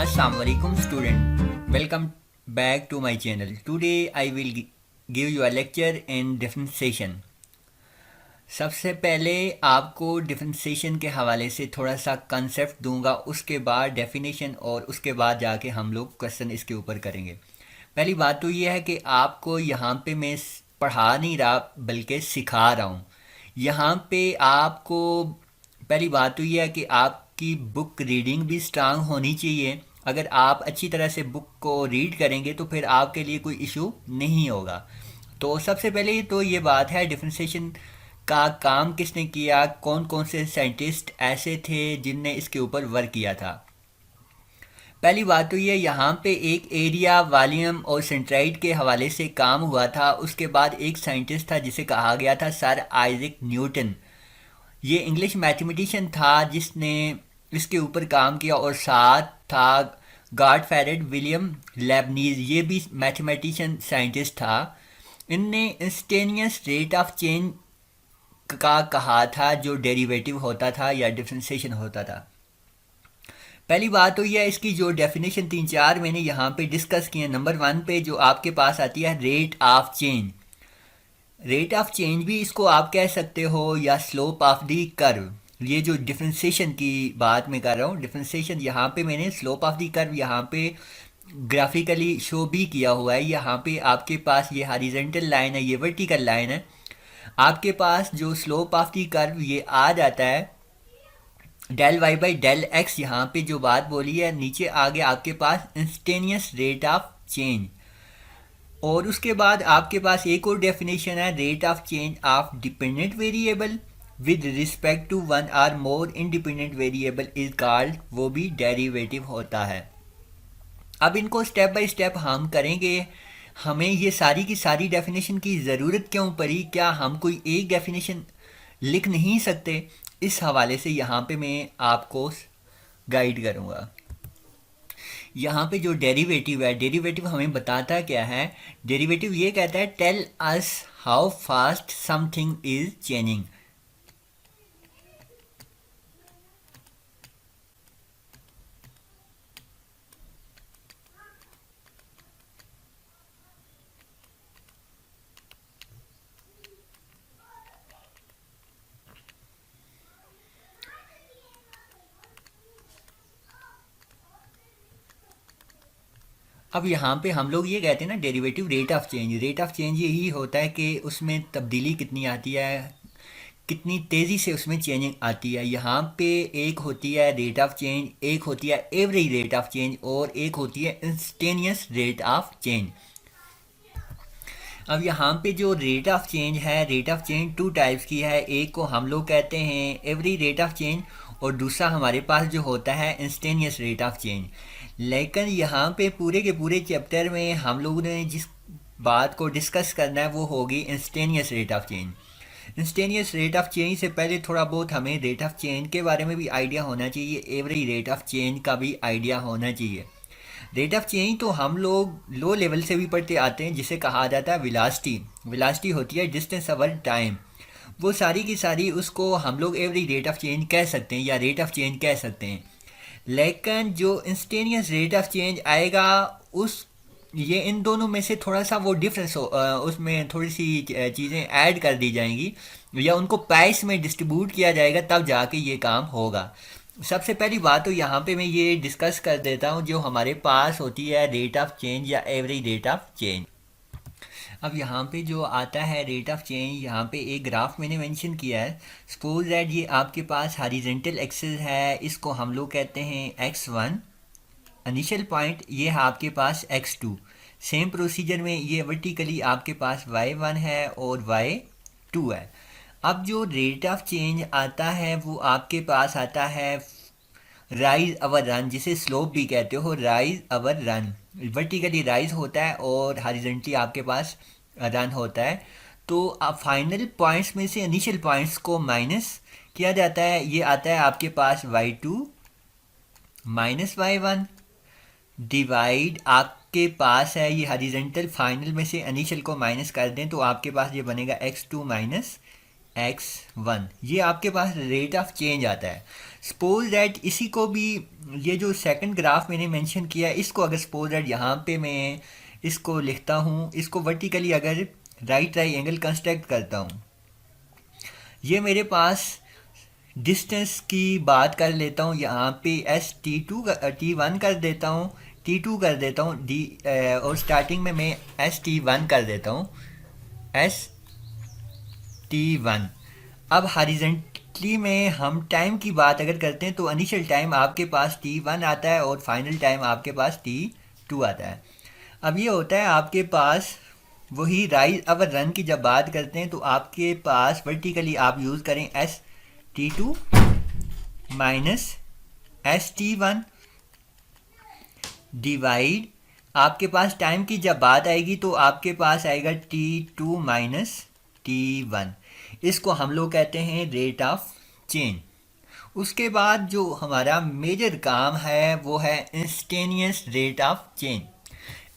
Assalamualaikum student, welcome back to my channel. Today I will give you a lecture in differentiation. सबसे पहले आपको differentiation के हवाले से थोड़ा सा कंसेप्ट दूंगा, उसके बाद डेफिनेशन और उसके बाद जाके हम लोग क्वेश्चन इसके ऊपर करेंगे। पहली बात तो ये है कि आपको यहाँ पे मैं पढ़ा नहीं रहा बल्कि सिखा रहा हूँ। यहाँ पे आपको पहली बात तो ये है कि आपकी बुक रीडिंग भी स्ट्रांग होनी चाहिए। अगर आप अच्छी तरह से बुक को रीड करेंगे तो फिर आपके लिए कोई इशू नहीं होगा। तो सबसे पहले तो ये बात है डिफरेंशिएशन का काम किसने किया, कौन कौन से साइंटिस्ट ऐसे थे जिनने इसके ऊपर वर्क किया था। पहली बात तो ये यहाँ पे एक एरिया वॉल्यूम और सेंट्राइड के हवाले से काम हुआ था। उसके बाद एक साइंटिस्ट था जिसे कहा गया था सर आइजैक न्यूटन। ये इंग्लिश मैथमेटिशियन था जिसने इसके ऊपर काम किया। और साथ था गॉडफ्रेड विलियम लेबनीज, ये भी मैथमेटिशियन साइंटिस्ट था। इनने इंस्टेनियस रेट ऑफ चेंज का कहा था जो डेरिवेटिव होता था या डिफरेंशिएशन होता था। पहली बात तो यह इसकी जो डेफिनेशन 3-4 मैंने यहाँ पे डिस्कस किए। नंबर 1 पे जो आपके पास आती है rate of change. Rate of change भी इसको आप कह सकते हो या स्लोप ऑफ दी कर्व। ये जो डिफरेंशिएशन की बात मैं कर रहा हूँ, डिफरेंशिएशन यहाँ पे मैंने स्लोप ऑफ दी कर्व यहाँ पे ग्राफिकली शो भी किया हुआ है। यहाँ पे आपके पास ये हॉरिजॉन्टल लाइन है, ये वर्टिकल लाइन है। आपके पास जो स्लोप ऑफ दी कर्व ये आ जाता है del y by del x. यहाँ पे जो बात बोली है नीचे आगे आपके पास इंस्टेनियस रेट ऑफ चेंज। और उसके बाद आपके पास एक और डेफिनेशन है rate of change of dependent variable with respect to one or more independent variable is called, वो भी डेरिवेटिव होता है। अब इनको स्टेप बाय स्टेप हम करेंगे। हमें ये सारी की सारी डेफिनेशन की ज़रूरत क्यों पड़ी, क्या हम कोई एक डेफिनेशन लिख नहीं सकते, इस हवाले से यहाँ पे मैं आपको गाइड करूँगा। यहाँ पे जो डेरिवेटिव है, डेरिवेटिव हमें बताता क्या है, डेरिवेटिव ये कहता है tell us how fast something is changing. अब यहाँ पे हम लोग ये कहते हैं ना derivative rate of change. Rate of change यही होता है कि उसमें तब्दीली कितनी आती है, कितनी तेज़ी से उसमें चेंजिंग आती है। यहाँ पे एक होती है रेट ऑफ चेंज, एक होती है एवरेज रेट ऑफ चेंज और एक होती है इंस्टेनियस रेट ऑफ चेंज। अब यहाँ पे जो रेट ऑफ चेंज है, रेट ऑफ चेंज 2 टाइप्स की है। एक को हम लोग कहते हैं एवरेज रेट ऑफ चेंज और दूसरा हमारे पास जो होता है इंस्टेनियस रेट ऑफ चेंज। लेकिन यहाँ पे पूरे के पूरे चैप्टर में हम लोगों ने जिस बात को डिस्कस करना है वो होगी instantaneous rate of change. Instantaneous rate of change से पहले थोड़ा बहुत हमें रेट ऑफ चेंज के बारे में भी आइडिया होना चाहिए, एवरेज रेट ऑफ चेंज का भी आइडिया होना चाहिए। रेट ऑफ चेंज तो हम लोग लो लेवल से भी पढ़ते आते हैं जिसे कहा जाता है वेलोसिटी। वेलोसिटी होती है डिस्टेंस ओवर टाइम। वो सारी की सारी उसको हम लोग एवरेज रेट ऑफ चेंज कह सकते हैं या रेट ऑफ चेंज कह सकते हैं। लेकिन जो इंस्टेनियस रेट ऑफ चेंज आएगा उस ये इन दोनों में से थोड़ा सा वो डिफरेंस हो, उसमें थोड़ी सी चीज़ें ऐड कर दी जाएंगी या उनको प्राइस में डिस्ट्रीब्यूट किया जाएगा, तब जाके ये काम होगा। सबसे पहली बात तो यहाँ पे मैं ये डिस्कस कर देता हूँ जो हमारे पास होती है रेट ऑफ चेंज या एवरेज रेट ऑफ चेंज। अब यहाँ पे जो आता है रेट ऑफ चेंज, यहाँ पे एक ग्राफ मैंने मेंशन किया है। सपोज दैट ये आपके पास हॉरिजॉन्टल एक्सिस है, इसको हम लोग कहते हैं x1 इनिशियल पॉइंट, ये है आपके पास x2। सेम प्रोसीजर में ये वर्टिकली आपके पास y1 है और y2 है। अब जो रेट ऑफ चेंज आता है वो आपके पास आता है राइज अवर रन, जिसे स्लोप भी कहते हो, rise our run. Vertically rise होता है और हॉरिजॉन्टली आपके पास रन होता है। तो अब फाइनल पॉइंट्स में से इनिशियल पॉइंट्स को माइनस किया जाता है। ये आता है आपके पास y2 माइनस y1 डिवाइड आपके पास है ये हॉरिजॉन्टल, फाइनल में से इनिशियल को माइनस कर दें तो आपके पास ये बनेगा x2 माइनस x1, ये आपके पास रेट ऑफ चेंज आता है। सपोज दैट इसी को भी, ये जो सेकंड ग्राफ मैंने मेंशन किया इसको अगर सपोज दैट यहाँ पे मैं इसको लिखता हूँ, इसको वर्टिकली अगर राइट ट्राइंगल कंस्ट्रक्ट करता हूँ, ये मेरे पास डिस्टेंस की बात कर लेता हूँ, यहाँ पे एस T1 कर देता हूँ, T2 कर देता हूँ, और स्टार्टिंग में मैं ST1 कर देता हूँ, ST1। अब हॉरिजॉन्टली में हम टाइम की बात अगर करते हैं तो इनिशियल टाइम आपके पास T1 आता है और फाइनल टाइम आपके पास T2 आता है। अब ये होता है आपके पास वही राइज अवर रन की जब बात करते हैं तो आपके पास वर्टिकली आप यूज़ करें ST2 माइनस ST1 डिवाइड, आपके पास टाइम की जब बात आएगी तो आपके पास आएगा T2 माइनस T1। इसको हम लोग कहते हैं रेट ऑफ चेंज। उसके बाद जो हमारा मेजर काम है वो है instantaneous rate of change.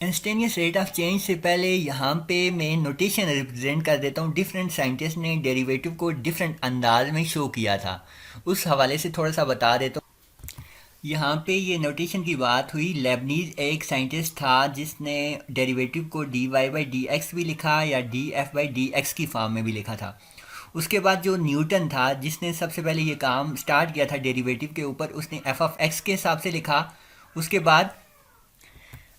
Instantaneous rate of change से पहले यहाँ पे मैं नोटेशन रिप्रेजेंट कर देता हूँ। डिफरेंट साइंटिस्ट ने डेरिवेटिव को डिफरेंट अंदाज में शो किया था, उस हवाले से थोड़ा सा बता देता हूँ। यहाँ पे ये नोटेशन की बात हुई, लेबनीज एक साइंटिस्ट था जिसने डेरिवेटिव को dy/dx भी लिखा या df/dx की फॉर्म में भी लिखा था। उसके बाद जो न्यूटन था जिसने सबसे पहले ये काम स्टार्ट किया था डेरिवेटिव के ऊपर, उसने f(x) के हिसाब से लिखा। उसके बाद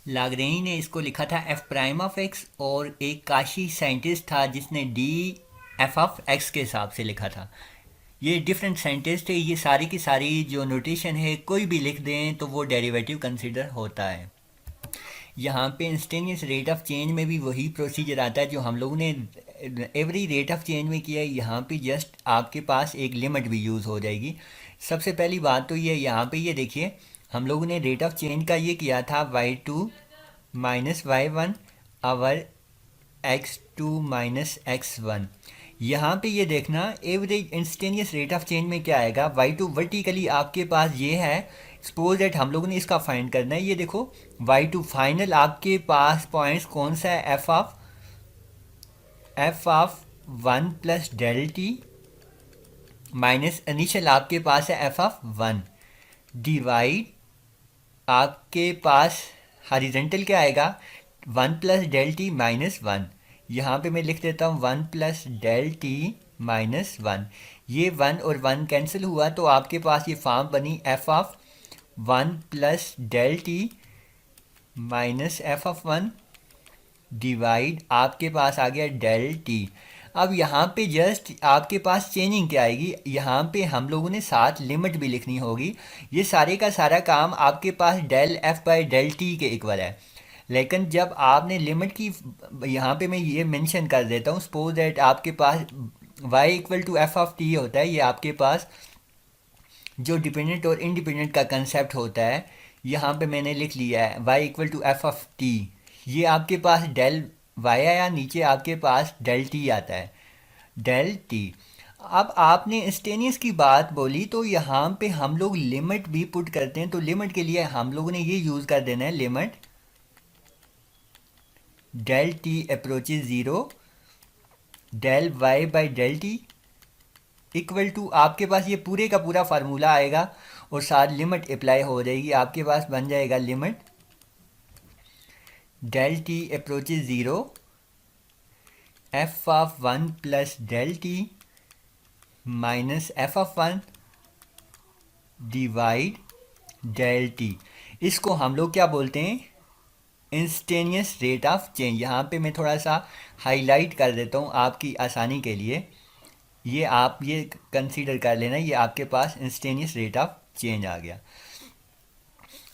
लाग्रेनी ने इसको लिखा था f'(x), और एक काशी साइंटिस्ट था जिसने df(x) के हिसाब से लिखा था। ये डिफरेंट साइंटिस्ट है, ये सारी की सारी जो नोटेशन है कोई भी लिख दें तो वो डेरिवेटिव कंसिडर होता है। यहाँ पे इंस्टेंटेनियस रेट ऑफ चेंज में भी वही प्रोसीजर आता है जो हम लोगों ने एवरी रेट ऑफ चेंज में किया है। यहाँ पे जस्ट आपके पास एक लिमिट भी यूज़ हो जाएगी। सबसे पहली बात तो ये, यहाँ पे ये देखिए हम लोगों ने रेट ऑफ चेंज का ये किया था y2 minus y1 our x2 minus x1। यहाँ पे ये देखना average instantaneous rate of change में क्या आएगा, y2 वर्टिकली आपके पास ये है। सपोज दैट हम लोगों ने इसका फाइंड करना है, ये देखो y2 फाइनल आपके पास पॉइंट्स कौन सा है, f of 1 plus del t minus initial आपके पास है f ऑफ 1 डिवाइड आपके पास हॉरिजॉन्टल क्या आएगा 1 प्लस डेल टी माइनस 1। यहाँ पे मैं लिख देता हूँ 1 प्लस डेल टी माइनस 1। ये 1 और 1 कैंसिल हुआ तो आपके पास ये फॉर्म बनी f of 1 plus del t minus f of 1 divide आपके पास आ गया डेल टी। अब यहाँ पे जस्ट आपके पास चेंजिंग क्या आएगी, यहाँ पे हम लोगों ने साथ लिमिट भी लिखनी होगी। ये सारे का सारा काम आपके पास del f by del T के इक्वल है। लेकिन जब आपने लिमिट की, यहाँ पे मैं ये मेंशन कर देता हूँ, सपोज दैट आपके पास y equal to f of t होता है। ये आपके पास जो डिपेंडेंट और इंडिपेंडेंट का कंसेप्ट होता है, यहाँ पे मैंने लिख लिया है y equal to f of t. ये आपके पास डेल y आया, नीचे आपके पास डेल टी आता है, डेल टी। अब आपने इंस्टेनियस की बात बोली तो यहाँ पे हम लोग लिमिट भी पुट करते हैं। तो लिमिट के लिए हम लोगों ने ये यूज़ कर देना है, limit del t approaches 0 del y by del t equal to, आपके पास ये पूरे का पूरा फार्मूला आएगा और साथ लिमिट अप्लाई हो जाएगी। आपके पास बन जाएगा limit del t approaches 0 f of 1 plus del t minus f of 1 divide del t. इसको हम लोग क्या बोलते हैं, इंस्टेनियस रेट ऑफ चेंज। यहाँ पे मैं थोड़ा सा हाईलाइट कर देता हूँ आपकी आसानी के लिए, ये आप ये कंसीडर कर लेना, ये आपके पास इंस्टेनियस रेट ऑफ चेंज आ गया।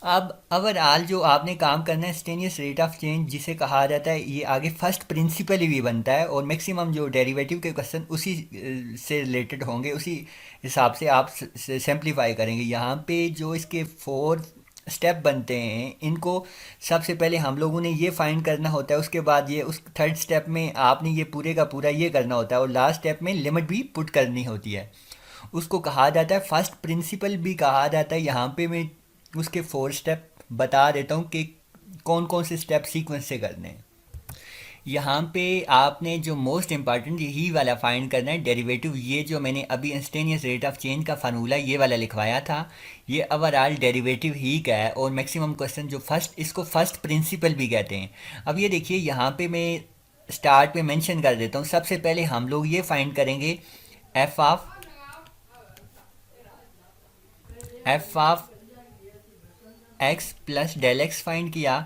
अब ओवरऑल जो आपने काम करना है इंस्टेनियस रेट ऑफ चेंज जिसे कहा जाता है, ये आगे फर्स्ट प्रिंसिपल भी बनता है और मैक्सिमम जो डेरिवेटिव के क्वेश्चन उसी से रिलेटेड होंगे, उसी हिसाब से आप सिंप्लीफाई करेंगे। यहाँ पे जो इसके 4 स्टेप बनते हैं, इनको सबसे पहले हम लोगों ने ये फाइंड करना होता है। उसके बाद ये उस थर्ड स्टेप में आपने ये पूरे का पूरा ये करना होता है और लास्ट स्टेप में लिमिट भी पुट करनी होती है। उसको कहा जाता है फर्स्ट प्रिंसिपल भी कहा जाता है। यहाँ पे मैं उसके 4 स्टेप बता देता हूँ कि कौन कौन से स्टेप सीक्वेंस से करने हैं। यहाँ पे आपने जो मोस्ट इम्पॉर्टेंट यही वाला फाइंड करना है, डेरिवेटिव। ये जो मैंने अभी इंस्टेंटेनियस रेट ऑफ चेंज का फार्मूला ये वाला लिखवाया था, ये ओवरऑल डेरिवेटिव ही का है। और मैक्सिमम क्वेश्चन जो फर्स्ट, इसको फर्स्ट प्रिंसिपल भी कहते हैं। अब ये देखिए यहाँ पे मैं स्टार्ट पे मेंशन कर देता हूँ। सबसे पहले हम लोग ये फाइंड करेंगे f of x plus del x find किया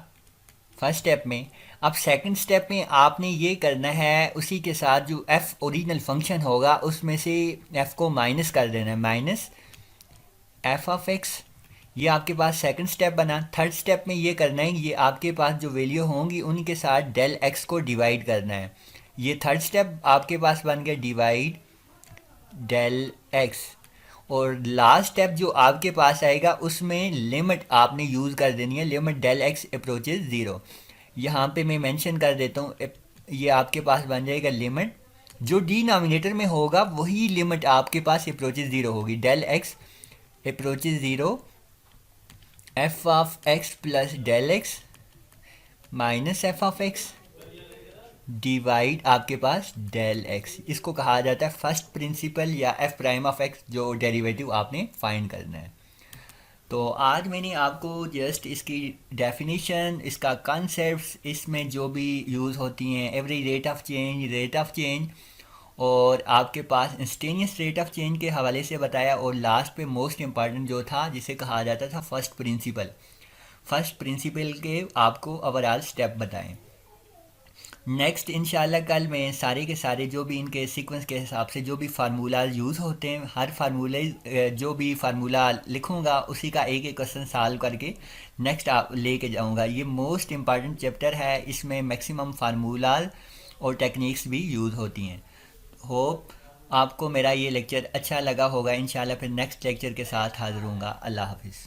फर्स्ट स्टेप में। अब सेकंड स्टेप में आपने ये करना है, उसी के साथ जो एफ ओरिजिनल फंक्शन होगा उसमें से एफ को माइनस कर देना है, माइनस एफ ऑफ एक्स। ये आपके पास सेकंड स्टेप बना। थर्ड स्टेप में ये करना है, ये आपके पास जो वैल्यू होंगी उनके साथ डेल एक्स को डिवाइड करना है। ये थर्ड स्टेप आपके पास बन गया, डिवाइड डेल एक्स। और लास्ट स्टेप जो आपके पास आएगा उसमें लिमिट आपने यूज़ कर देनी है, limit del x approaches zero. यहाँ पे मैं मेंशन कर देता हूँ, ये आपके पास बन जाएगा लिमिट, जो डिनोमिनेटर में होगा वही लिमिट आपके पास अप्रोचेज ज़ीरो होगी। Del x approaches zero, f of x plus del x minus f of x divide आपके पास डेल एक्स। इसको कहा जाता है फर्स्ट प्रिंसिपल या एफ प्राइम ऑफ एक्स, जो डेरिवेटिव आपने फाइंड करना है। तो आज मैंने आपको जस्ट इसकी डेफिनेशन, इसका कॉन्सेप्ट्स, इसमें जो भी यूज़ होती हैं, एवरेज रेट ऑफ चेंज और आपके पास इंस्टेंटेनियस रेट ऑफ चेंज के हवाले से बताया। और लास्ट पे मोस्ट इम्पॉर्टेंट जो था, जिसे कहा जाता था फर्स्ट प्रिंसिपल के आपको ओवरऑल स्टेप बताएं। नेक्स्ट इंशाल्लाह कल मैं सारे के सारे जो भी इनके सीक्वेंस के हिसाब से जो भी फार्मूला यूज़ होते हैं, हर फार्मूले जो भी फार्मूला लिखूंगा उसी का एक एक क्वेश्चन सॉल्व करके नेक्स्ट आप लेके जाऊंगा। ये मोस्ट इम्पॉर्टेंट चैप्टर है, इसमें मैक्सिमम फार्मूला और टेक्निक्स भी यूज़ होती हैं। होप आपको मेरा ये लेक्चर अच्छा लगा होगा। इंशाल्लाह फिर नेक्स्ट लेक्चर के साथ हाज़िर होऊंगा। अल्लाह हाफिज़।